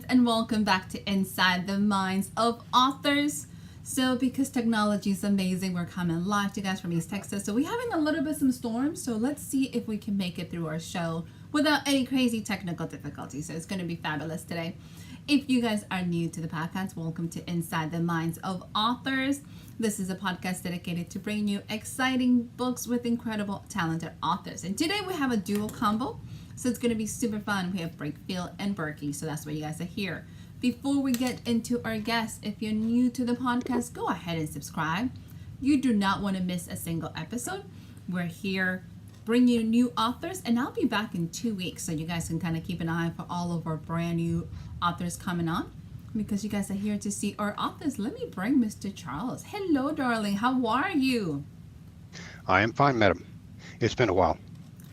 friends, and welcome back to Inside the Minds of Authors. So, because technology is amazing, we're coming live to you guys from East Texas. So, we're having a little bit some storms. So, let's see if we can make it through our show without any crazy technical difficulties. So, it's going to be fabulous today. If you guys are new to the podcast, welcome to Inside the Minds of Authors. This is a podcast dedicated to bringing you exciting books with incredible, talented authors. And today we have a dual combo. So it's going to be super fun. We have Breakfield and Burkey. So that's why you guys are here. Before we get into our guests, if you're new to the podcast, go ahead and subscribe. You do not want to miss a single episode. We're here bringing you new authors, and I'll be back in 2 weeks. So you guys can kind of keep an eye for all of our brand new authors coming on, because you guys are here to see our authors. Let me bring Mr. Charles. Hello, darling. How are you? I am fine, madam. It's been a while.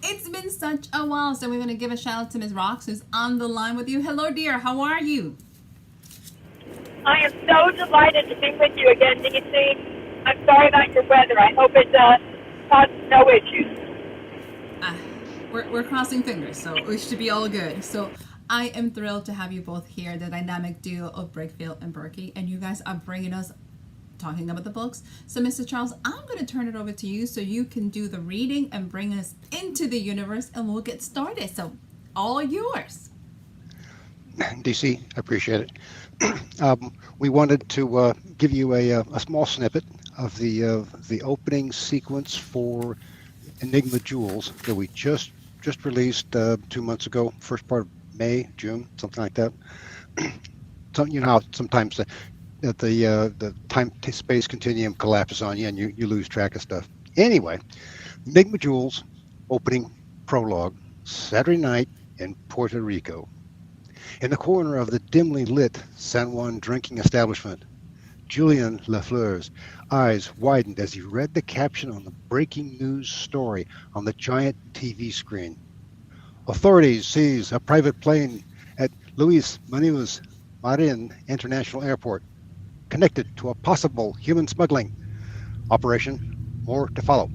It's been such a while, so we're going to give a shout out to Ms. Rox, who's on the line with you. Hello, dear. How are you? I am so delighted to be with you again, DC. I'm sorry about your weather. I hope it causes no issues. We're crossing fingers, so it should be all good. So I am thrilled to have you both here, the dynamic duo of Breakfield and Burkey, and you guys are bringing us talking about the books. So, Mr. Charles, I'm going to turn it over to you so you can do the reading and bring us into the universe, and we'll get started. So, all yours. DC, I appreciate it. We wanted to give you a small snippet of the opening sequence for Enigma Jewels that we just released 2 months ago, first part of May, June, something like that. So, you know how sometimes the time-space continuum collapses on you and you lose track of stuff. Anyway, Enigma Jewels opening prologue, Saturday night in Puerto Rico. In the corner of the dimly lit San Juan drinking establishment, Julian Lafleur's eyes widened as he read the caption on the breaking news story on the giant TV screen. Authorities seize a private plane at Luis Munoz Marin International Airport, connected to a possible human smuggling operation. More to follow.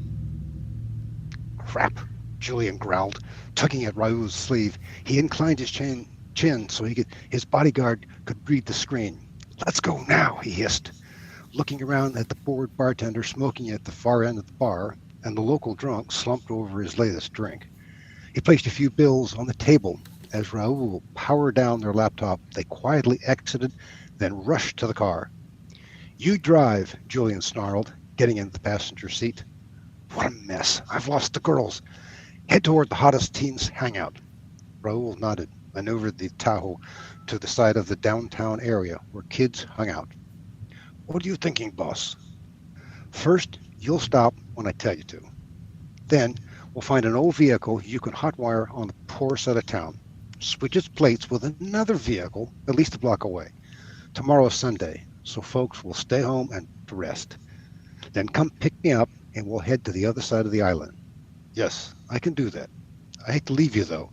Crap, Julian growled, tugging at Raoul's sleeve. He inclined his chin so his bodyguard could read the screen. Let's go now, he hissed, looking around at the bored bartender smoking at the far end of the bar and the local drunk slumped over his latest drink. He placed a few bills on the table. As Raoul powered down their laptop, they quietly exited, then rushed to the car. You drive, Julian snarled, getting into the passenger seat. What a mess. I've lost the girls. Head toward the hottest teens hangout. Raoul nodded, maneuvered the Tahoe to the side of the downtown area where kids hung out. What are you thinking, boss? First, you'll stop when I tell you to. Then, we'll find an old vehicle you can hotwire on the poor side of town. Switch its plates with another vehicle at least a block away. Tomorrow is Sunday, so folks will stay home and rest. Then come pick me up and we'll head to the other side of the island. Yes, I can do that. I hate to leave you, though.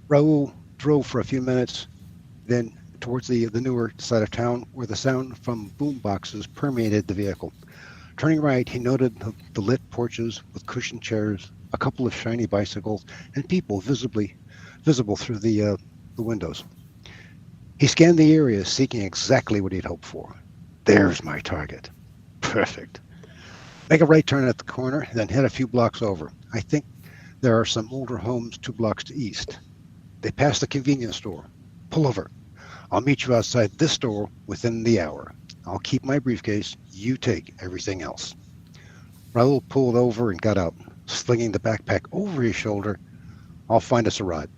Raoul drove for a few minutes, then towards the newer side of town where the sound from boom boxes permeated the vehicle. Turning right, he noted the lit porches with cushioned chairs, a couple of shiny bicycles, and people visible through the windows. He scanned the area, seeking exactly what he'd hoped for. There's my target. Perfect. Make a right turn at the corner, then head a few blocks over. I think there are some older homes 2 blocks to east. They pass the convenience store. Pull over. I'll meet you outside this store within the hour. I'll keep my briefcase. You take everything else. Raoul pulled over and got out, slinging the backpack over his shoulder. I'll find us a ride.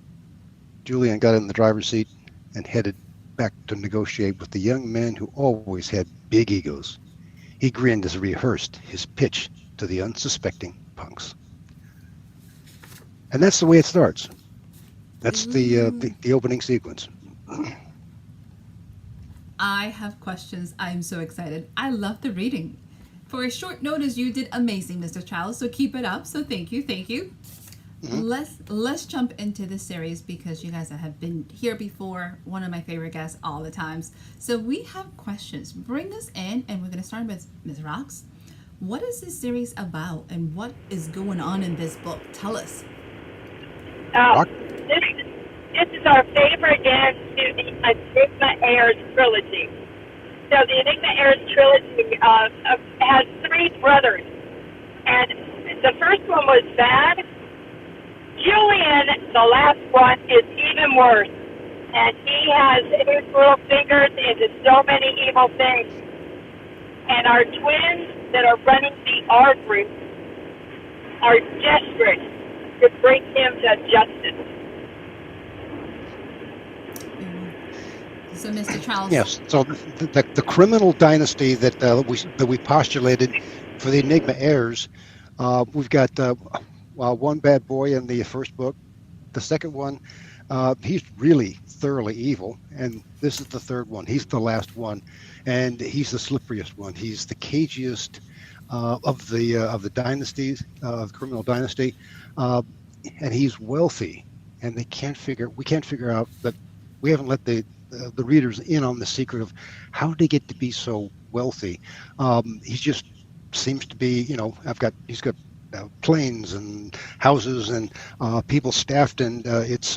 Julian got in the driver's seat and headed back to negotiate with the young man who always had big egos. He grinned as he rehearsed his pitch to the unsuspecting punks. And that's the way it starts. That's the opening sequence. I have questions. I'm so excited. I love the reading. For a short notice, you did amazing, Mr. Charles. So keep it up. So thank you. Mm-hmm. Let's jump into this series because you guys have been here before. One of my favorite guests all the times. So we have questions. Bring us in, and we're going to start with Ms. Rox. What is this series about, and what is going on in this book? Tell us. This is our favorite end to the Enigma Heirs trilogy. So the Enigma Heirs trilogy has three brothers, and the first one was bad. Julian, the last one, is even worse, and he has his little fingers into so many evil things. And our twins that are running the R group are desperate to bring him to justice. So, Mr. Charles. Yes. So the criminal dynasty that we postulated for the Enigma heirs, we've got one bad boy in the first book. The second one, he's really thoroughly evil, and this is the third one. He's the last one, and he's the slipperiest one. He's the cagiest of the dynasties, of the criminal dynasty, and he's wealthy, and we can't figure out that we haven't let the readers in on the secret of how did he get to be so wealthy. He just seems to be, he's got planes and houses and people staffed, and it's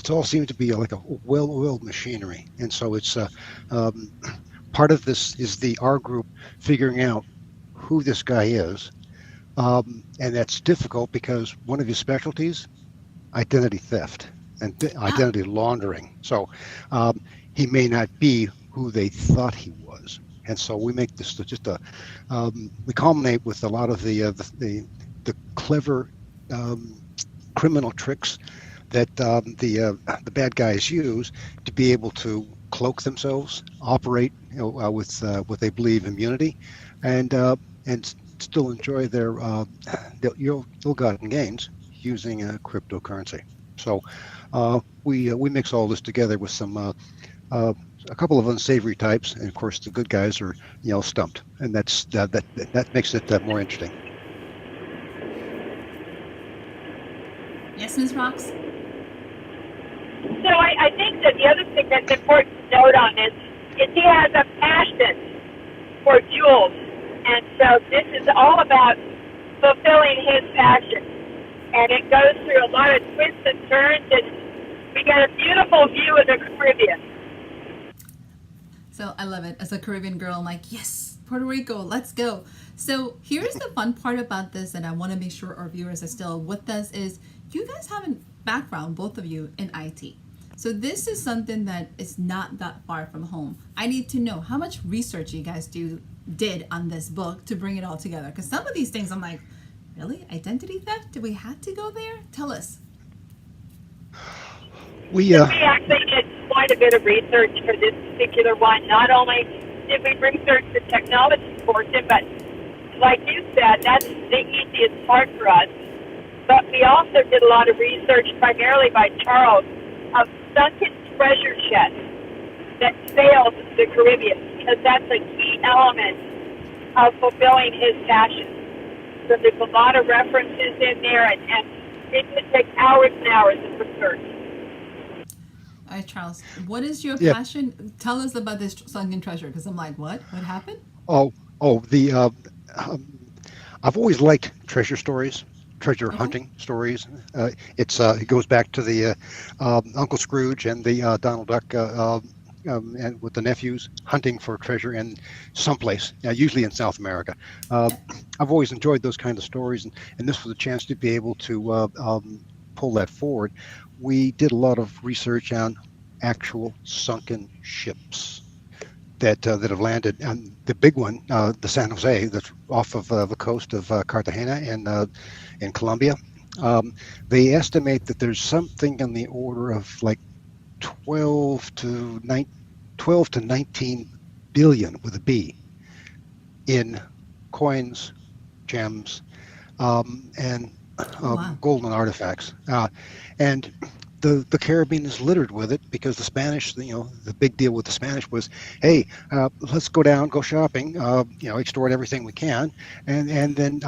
all seems to be like a well-oiled machinery. And so it's part of this is the R group figuring out who this guy is, and that's difficult because one of his specialties, identity theft and identity laundering. So he may not be who they thought he was, and so we make this just we culminate with a lot of the clever criminal tricks that the bad guys use to be able to cloak themselves, operate with what they believe immunity, and still enjoy their ill-gotten gains using cryptocurrency. So we mix all this together with some a couple of unsavory types, and of course the good guys are stumped, and that makes it more interesting. Yes, Ms. Rox? So I think that the other thing that's important to note on this is he has a passion for jewels, and so this is all about fulfilling his passion. And it goes through a lot of twists and turns, and we got a beautiful view of the Caribbean. So I love it. As a Caribbean girl, I'm like, yes, Puerto Rico, let's go. So here's the fun part about this, and I want to make sure our viewers are still with us, is you guys have a background, both of you, in IT. So this is something that is not that far from home. I need to know how much research you guys did on this book to bring it all together. Because some of these things I'm like, really? Identity theft? Did we have to go there? Tell us. We actually did quite a bit of research for this particular one. Not only did we research the technology portion, but like you said, that's the easiest part for us. But we also did a lot of research, primarily by Charles, of sunken treasure chests that sailed the Caribbean, because that's a key element of fulfilling his passion. So there's a lot of references in there, and it would take hours and hours of research. All right, Charles, what is your passion? Tell us about this sunken treasure, because I'm like, what? What happened? I've always liked treasure stories, treasure hunting stories. It goes back to the Uncle Scrooge and the Donald Duck, and with the nephews hunting for treasure in someplace, usually in South America. I've always enjoyed those kind of stories, and this was a chance to be able to pull that forward. We did a lot of research on actual sunken ships that have landed. And the big one, the San Jose, that's off of the coast of Cartagena in Colombia. They estimate that there's something in the order of like 12 to 19 billion with a B in coins, gems, and golden artifacts. And the Caribbean is littered with it because the Spanish, the big deal with the Spanish was, hey, let's go shopping, extort everything we can, and then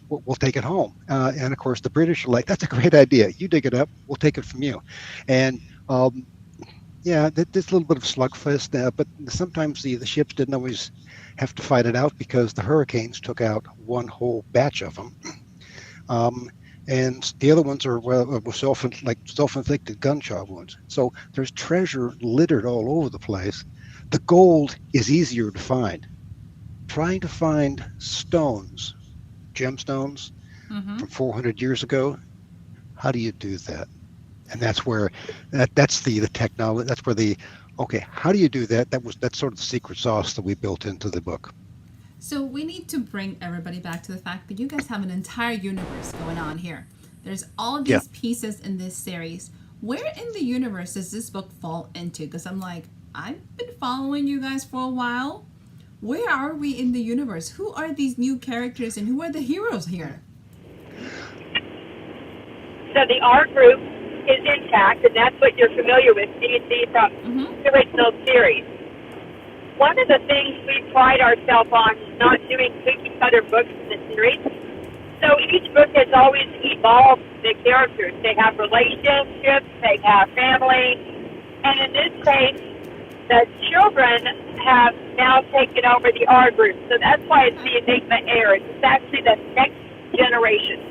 we'll take it home. And of course, the British are like, that's a great idea. You dig it up, we'll take it from you. And there's a little bit of slugfest, but sometimes the ships didn't always have to fight it out because the hurricanes took out one whole batch of them. and the other ones are self-inflicted gunshot wounds. So there's treasure littered all over the place. The gold is easier to find. Trying to find stones, gemstones Mm-hmm. from 400 years ago, how do you do that? And that's where that's the technology. That's where okay. How do you do that? That's sort of the secret sauce that we built into the book. So we need to bring everybody back to the fact that you guys have an entire universe going on here. There's all Yeah. these pieces in this series. Where in the universe does this book fall into? Because I'm like, I've been following you guys for a while. Where are we in the universe? Who are these new characters and who are the heroes here? So the R group is intact, and that's what you're familiar with, D&D from Mm-hmm. the original series. One of the things we pride ourselves on is not doing cookie cutter books in the series. So each book has always evolved the characters. They have relationships, they have family, and in this case, the children have now taken over the R group. So that's why it's the Enigma heirs. It's actually the next generation.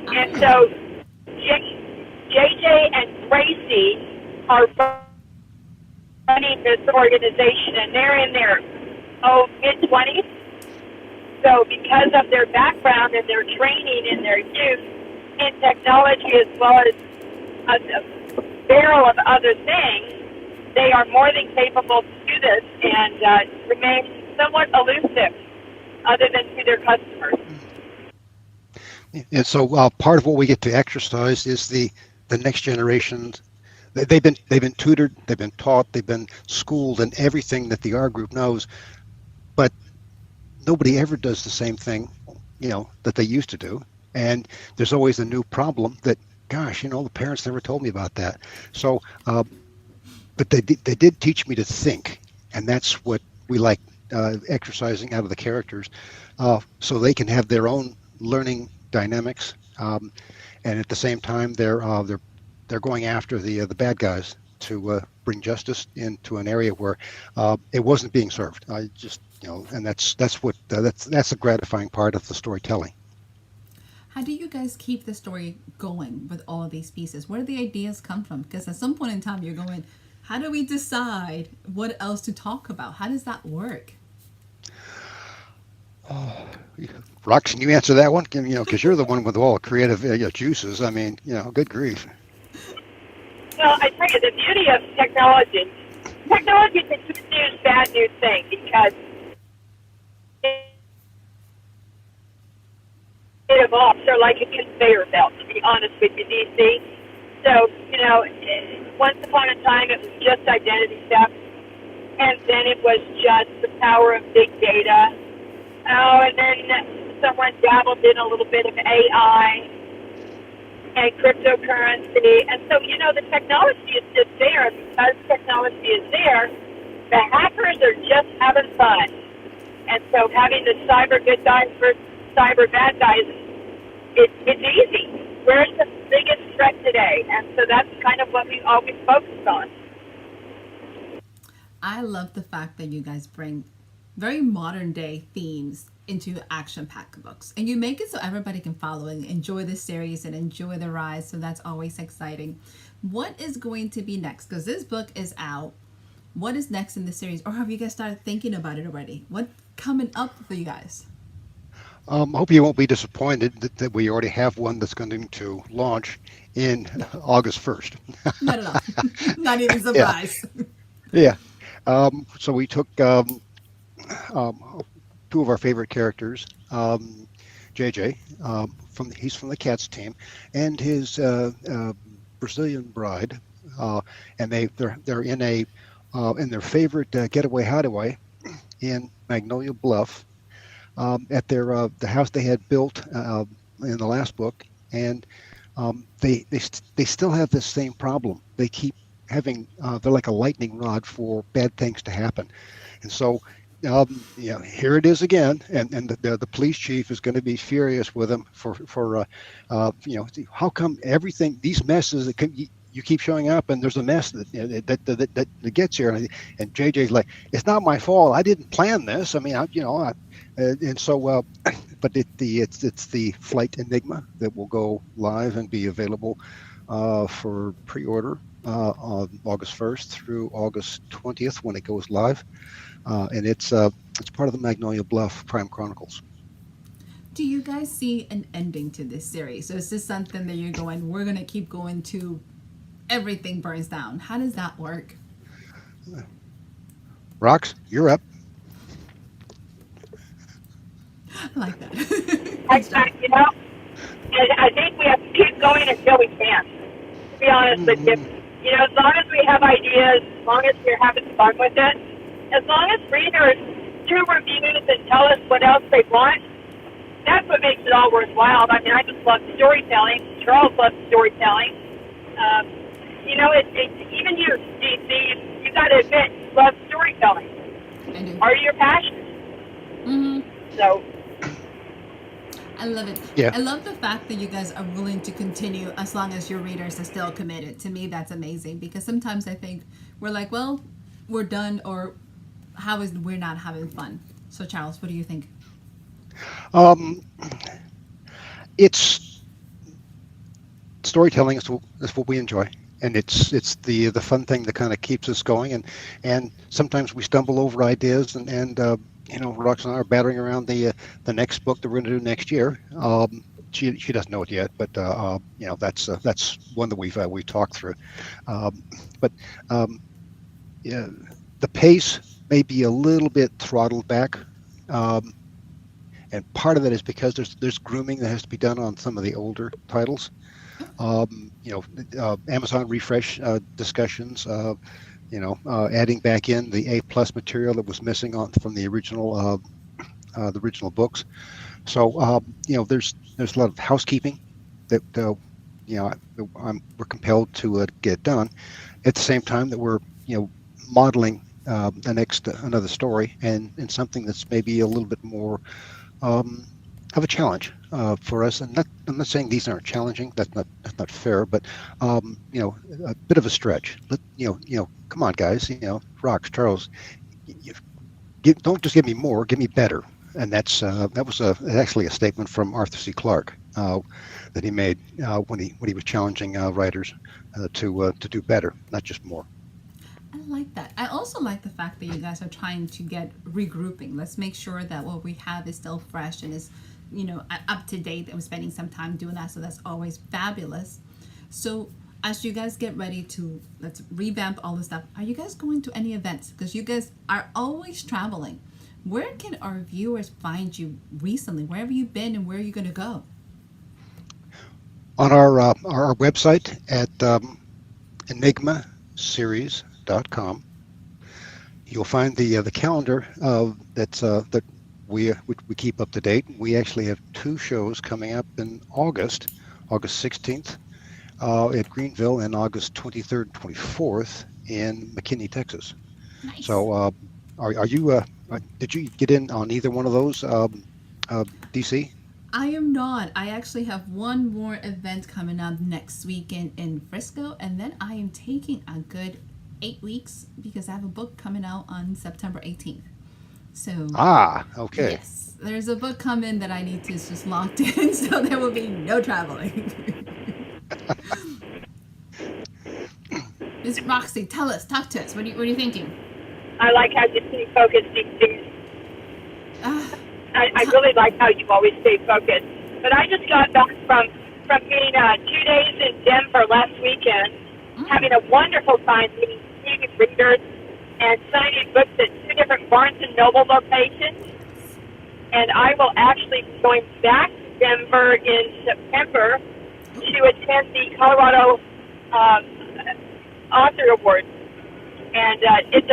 And so JJ and Tracy are running this organization, and they're in their mid-20s. So because of their background and their training and their youth in technology, as well as a barrel of other things, they are more than capable to do this and remain somewhat elusive other than to their customers. And so part of what we get to exercise is the next generation. They've been tutored, they've been taught, they've been schooled in everything that the R group knows, but nobody ever does the same thing, that they used to do. And there's always a new problem that, gosh, the parents never told me about that. So, but they did teach me to think, and that's what we like exercising out of the characters, so they can have their own learning dynamics, and at the same time they're going after the bad guys to bring justice into an area where it wasn't being served. I just and that's a gratifying part of the storytelling. How do you guys keep the story going with all of these pieces? Where do the ideas come from? Because at some point in time you're going, how do we decide what else to talk about? How does that work? Oh, Rox, can you answer that one? Because you're the one with all the creative juices. I mean, good grief. Well, I tell you, the beauty of technology is a good news, bad news thing, because it evolves. They're like a conveyor belt, to be honest with you, DC. So, once upon a time it was just identity theft, and then it was just the power of big data. Oh, and then someone dabbled in a little bit of AI and cryptocurrency. And so, the technology is just there. And because technology is there, the hackers are just having fun. And so having the cyber good guys versus cyber bad guys, it's easy. Where's the biggest threat today? And so that's kind of what we always focus on. I love the fact that you guys bring very modern day themes into action-packed books, and you make it so everybody can follow and enjoy the series and enjoy the ride. So that's always exciting. What is going to be next? Because this book is out. What is next in the series, or have you guys started thinking about it already? What's coming up for you guys? I hope you won't be disappointed that we already have one that's going to launch in August 1st. Not at all. Not even surprised. Yeah. So we took two of our favorite characters, JJ, he's from the Cats team, and his Brazilian bride, and they're in their favorite getaway hideaway in Magnolia Bluff, at the house they had built in the last book, and they still have this same problem. They keep having they're like a lightning rod for bad things to happen, and so here it is again, and the police chief is going to be furious with him for how come everything, these messes that you keep showing up, and there's a mess that gets here. And JJ's like, it's not my fault. I didn't plan this. I mean, and so, but it's the Flight Enigma that will go live and be available for pre-order on August 1st through August 20th when it goes live, and it's part of the Magnolia Bluff Prime Chronicles. Do you guys see an ending to this series? So is this something that you're going, we're going to keep going to everything burns down? How does that work? Rox, you're up. I like that. I think we have to keep going until we can. To be honest with you, as long as we have ideas, as long as we're having fun with it, as long as readers do reviews and tell us what else they want, that's what makes it all worthwhile. I mean, I just love storytelling. Charles loves storytelling. Even you, DC, you got to admit, you love storytelling. I do. Are your passion? Mm-hmm. So. I love it. Yeah. I love the fact that you guys are willing to continue as long as your readers are still committed. To me, that's amazing, because sometimes I think we're like, well, we're done, or we're not having fun. So, Charles, what do you think? It's storytelling is what we enjoy, and it's the fun thing that kind of keeps us going, and sometimes we stumble over ideas, and Rox and I are battering around the next book that we're going to do next year. She doesn't know it yet, but that's one that we've talked through. But the pace may be a little bit throttled back. And part of that is because there's grooming that has to be done on some of the older titles. Amazon refresh discussions. Adding back in the A+ material that was missing from the original books. So there's a lot of housekeeping that we're compelled to get done. At the same time that we're modeling another story and something that's maybe a little bit more of a challenge for us. And I'm not saying these aren't challenging. That's not fair. But a bit of a stretch. Come on, guys. Rox, Charles, don't just give me more. Give me better. And that was actually a statement from Arthur C. Clarke that he made when he was challenging writers to do better, not just more. I like that. I also like the fact that you guys are trying to get regrouping. Let's make sure that what we have is still fresh and is, up to date. And we're spending some time doing that, so that's always fabulous. So as you guys get ready to let's revamp all this stuff, are you guys going to any events? Because you guys are always traveling. Where can our viewers find you recently? Where have you been, and where are you going to go? On our website at enigmaseries.com, you'll find the calendar that we keep up to date. We actually have 2 shows coming up in August 16th at Greenville, and August 23rd and 24th in McKinney, Texas. Nice. So are you did you get in on either one of those, DC? I am not. I actually have one more event coming up next weekend in Frisco, and then I am taking a good 8 weeks because I have a book coming out on September 18th. So okay. Yes, there's a book coming that I need to just locked in, so there will be no traveling. Miss Roxy, talk to us. What are you thinking? I like how you stay focused these days. I really like how you always stay focused. But I just got back from being 2 days in Denver last weekend, having a wonderful time meeting readers and signing books at 2 different Barnes & Noble locations. And I will actually be going back to Denver in September to attend the Colorado Author Awards. And it's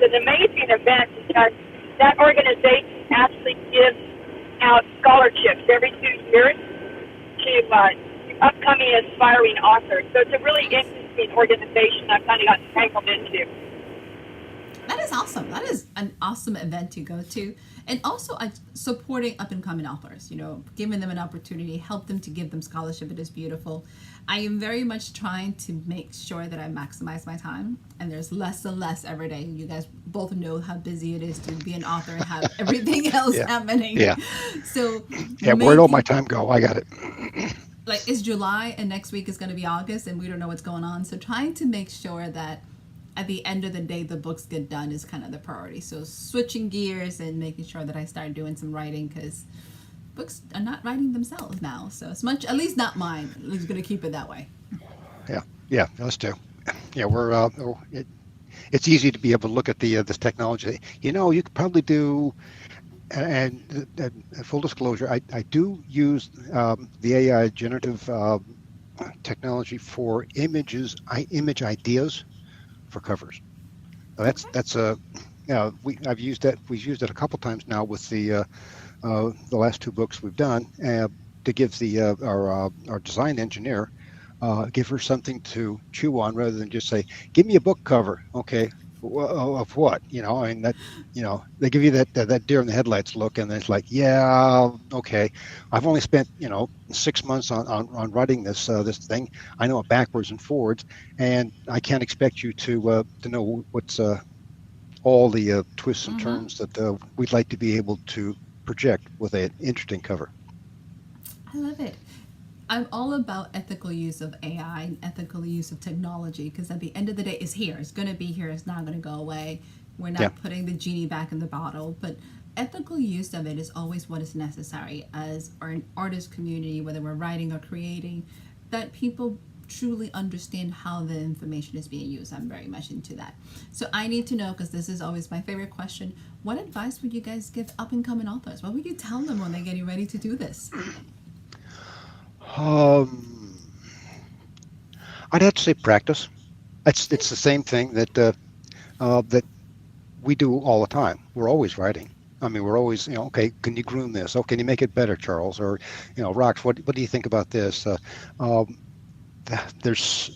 an amazing event because that organization actually gives out scholarships every 2 years to upcoming aspiring authors. So it's a really interesting organization I've kind of gotten tangled into. That is awesome. awesome. That is an awesome event to go to. And also supporting up and coming authors, giving them an opportunity, help them to give them scholarship. It is beautiful. I am very much trying to make sure that I maximize my time, and there's less and less every day. You guys both know how busy it is to be an author and have everything else happening. Yeah. So yeah, where'd all my time go? I got it. Like, it's July and next week is going to be August, and we don't know what's going on. So trying to make sure that at the end of the day, the books get done is kind of the priority. So switching gears and making sure that I start doing some writing, because books are not writing themselves now. So as much, at least not mine. I'm just going to keep it that way. Yeah, us too. Yeah, it's easy to be able to look at this technology. You could probably do, and full disclosure, I do use the AI generative technology for image ideas for covers. That's I've used that. We've used it a couple times now with the last two books we've done to give our design engineer give her something to chew on rather than just say, "Give me a book cover." Okay, of what? They give you that deer in the headlights look, and it's like, yeah, okay. I've only spent 6 months on writing this thing. I know it backwards and forwards, and I can't expect you to know what's all the twists and turns that we'd like to be able to project with an interesting cover. I love it. I'm all about ethical use of AI and ethical use of technology, because at the end of the day, it's here. It's going to be here. It's not going to go away. We're not putting the genie back in the bottle. But ethical use of it is always what is necessary as an artist community, whether we're writing or creating, that people truly understand how the information is being used. I'm very much into that. So I need to know, because this is always my favorite question, what advice would you guys give up and coming authors? What would you tell them when they're getting ready to do this? I'd have to say practice. It's the same thing that we do all the time. We're always writing. I mean, we're always, okay, can you groom this? Oh, can you make it better, Charles? Or, Rox, what do you think about this? There's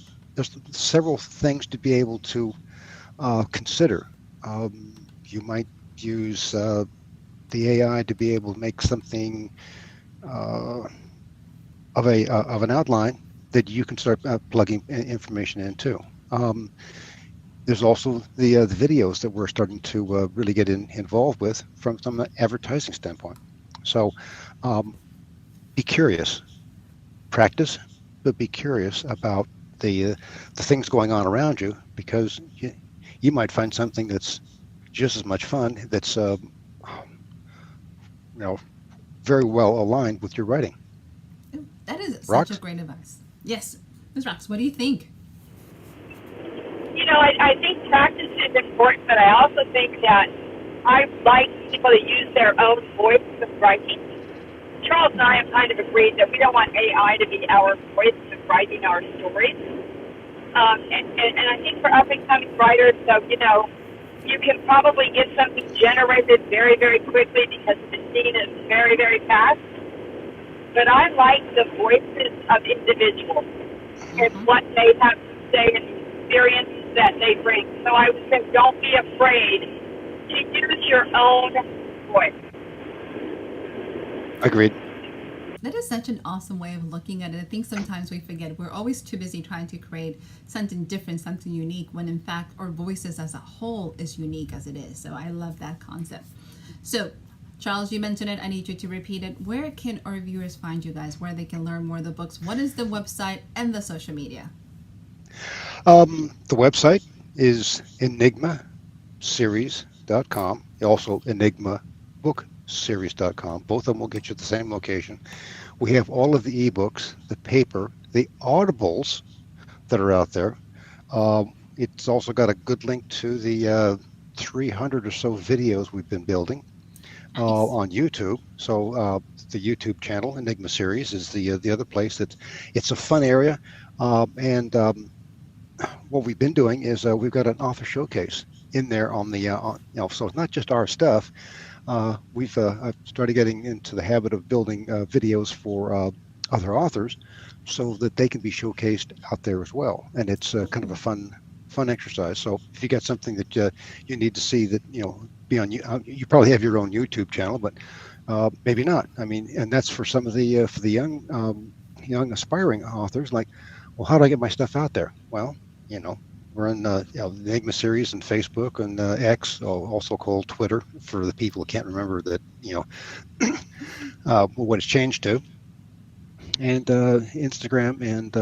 several things to be able to consider. You might use the AI to be able to make something of an outline that you can start plugging information into. There's also the videos that we're starting to really get involved with from an advertising standpoint. So be curious, practice, but be curious about the things going on around you, because you might find something that's just as much fun, that's very well aligned with your writing. That is Rox? such a great advice. Yes, Ms. Rox, what do you think? I think practice is important, but I also think that I like people to use their own voice of writing. Charles and I have kind of agreed that we don't want AI to be our voice of writing our stories. And I think for up-and-coming writers, so, you can probably get something generated very, very quickly because the machine is very, very fast. But I like the voices of individuals and what they have to say and the experiences that they bring. So I would say don't be afraid to use your own voice. Agreed. That is such an awesome way of looking at it. I think sometimes we forget we're always too busy trying to create something different, something unique, when in fact our voices as a whole is unique as it is. So I love that concept. So Charles, you mentioned it. I need you to repeat it. Where can our viewers find you guys? Where they can learn more of the books? What is the website and the social media? The website is enigmaseries.com. Also enigmabookseries.com. Both of them will get you at the same location. We have all of the ebooks, the paper, the audibles that are out there. It's also got a good link to the 300 or so videos we've been building. Nice. On YouTube. So the YouTube channel, Enigma Series, is the other place. It's a fun area. And what we've been doing is we've got an author showcase in there on the, so it's not just our stuff. I've started getting into the habit of building videos for other authors so that they can be showcased out there as well. And it's kind of a fun fun exercise. So if you got something that you need to see that be on you probably have your own YouTube channel, but maybe not. I mean, and that's for the young aspiring authors. Like, well, how do I get my stuff out there? Well, we're in the Enigma series and Facebook and X, also called Twitter for the people who can't remember that what it's changed to, and Instagram and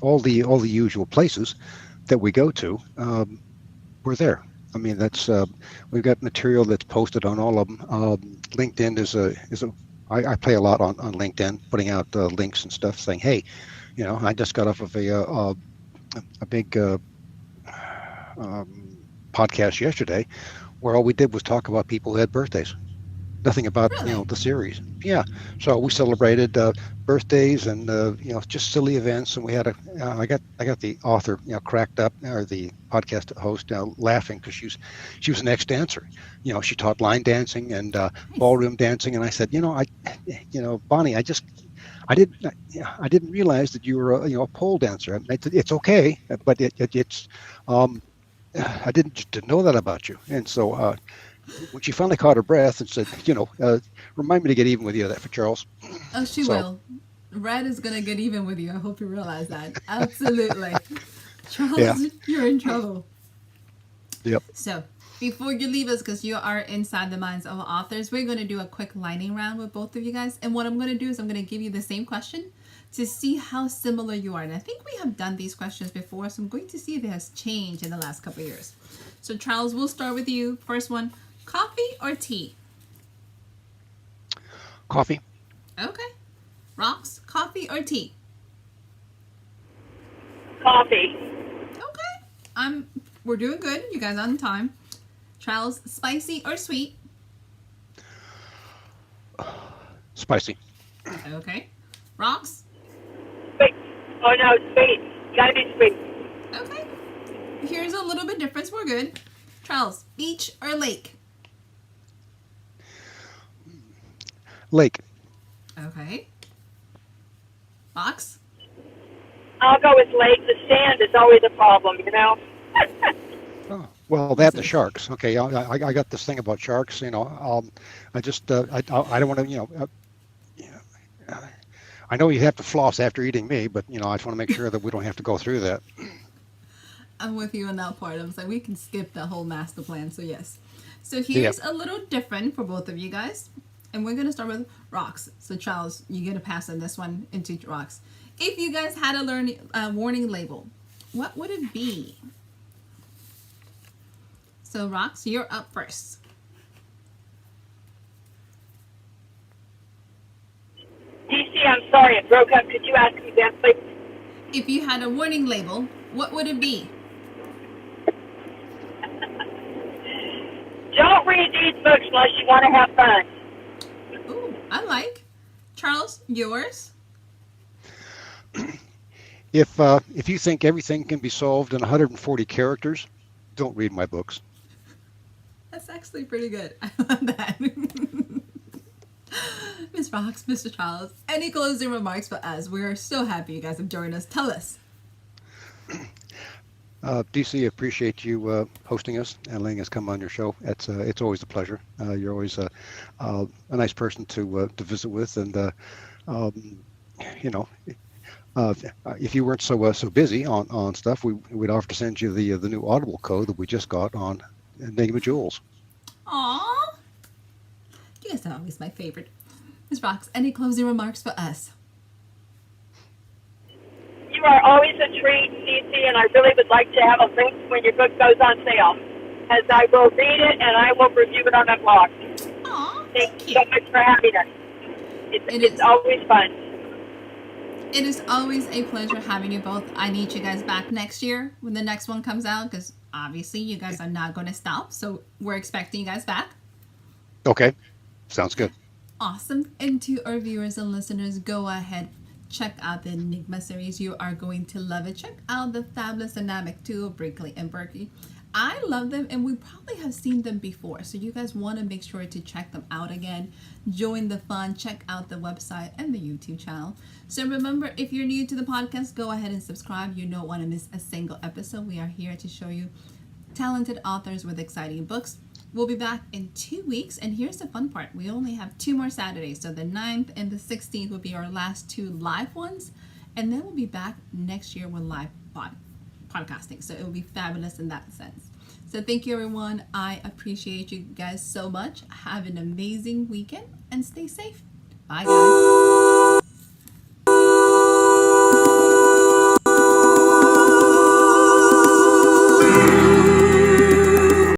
all the usual places that we go to. We're there. I mean, that's we've got material that's posted on all of them. LinkedIn is a I play a lot on LinkedIn, putting out links and stuff, saying, hey, I just got off of a big podcast yesterday, where all we did was talk about people who had birthdays. Nothing about Really? the series. Yeah, so we celebrated birthdays and just silly events, and we had I got the author cracked up, or the podcast host laughing, because she was an ex-dancer. She taught line dancing and Nice. ballroom dancing, and I said, Bonnie, I didn't realize that you were a pole dancer. It's okay, but it's I didn't know that about you. And so when she finally caught her breath and said, remind me to get even with you, that for Charles. Oh, she So will. Red is gonna get even with you. I hope you realize that. Absolutely. yeah, Charles, you're in trouble. yep. So, before you leave us, because you are inside the minds of authors, we're going to do a quick lightning round with both of you guys. And what I'm going to do is I'm going to give you the same question to see how similar you are. And I think we have done these questions before, so I'm going to see if it has changed in the last couple of years. So, Charles, we'll start with you. First one, coffee or tea? Coffee. Okay. Rocks, coffee or tea? Coffee. Okay. We're doing good. You guys are on time. Charles, spicy or sweet? Spicy. Okay. Rocks? Sweet. Oh no, sweet. Gotta be sweet. Okay. Here's a little bit difference. We're good. Charles, beach or lake? Lake. Okay. Rocks? I'll go with lake. The sand is always a problem, Oh, well, that the sharks. Okay, I got this thing about sharks. I just I don't want to. I know you have to floss after eating me, but I just want to make sure that we don't have to go through that. I'm with you on that part. I'm saying we can skip the whole master plan. So yes. So Yep. here's a little different for both of you guys, and we're gonna start with rocks. So Charles, you get a pass on this one into rocks. If you guys had a warning label, what would it be? So rocks, you're up first. DC, I'm sorry, it broke up. Could you ask me again, please? If you had a warning label, what would it be? Don't read these books unless you want to have fun. Ooh, I like. Charles, yours? If you think everything can be solved in 140 characters, don't read my books. That's actually pretty good. I love that. Miss Rocks, Mr. Charles, any closing remarks for us? We are so happy you guys have joined us. Tell us. DC, appreciate you hosting us and letting us come on your show. It's always a pleasure. You're always a nice person to visit with, and you know, if you weren't so busy on stuff, we'd offer to send you the new Audible code that we just got on Enigma Jewels. Aww. You guys are always my favorite. Miss Rocks, any closing remarks for us? You are always a treat, CC, and I really would like to have a link when your book goes on sale, as I will read it and I will review it on my blog. Aw, Thank you so much for having us. It's always fun. It is always a pleasure having you both. I need you guys back next year when the next one comes out, because obviously you guys are not going to stop. So we're expecting you guys back. Okay, sounds good. Awesome. And to our viewers and listeners, go ahead, check out the Enigma series. You are going to love it. Check out the fabulous dynamic duo of Brinkley and Burkey. I love them, and we probably have seen them before. So you guys want to make sure to check them out again. Join the fun. Check out the website and the YouTube channel. So remember, if you're new to the podcast, go ahead and subscribe. You don't want to miss a single episode. We are here to show you talented authors with exciting books. We'll be back in 2 weeks, and here's the fun part. We only have 2 more Saturdays. So the 9th and the 16th will be our last 2 live ones, and then we'll be back next year with live podcasting. So it will be fabulous in that sense. So thank you, everyone. I appreciate you guys so much. Have an amazing weekend and stay safe. Bye, guys.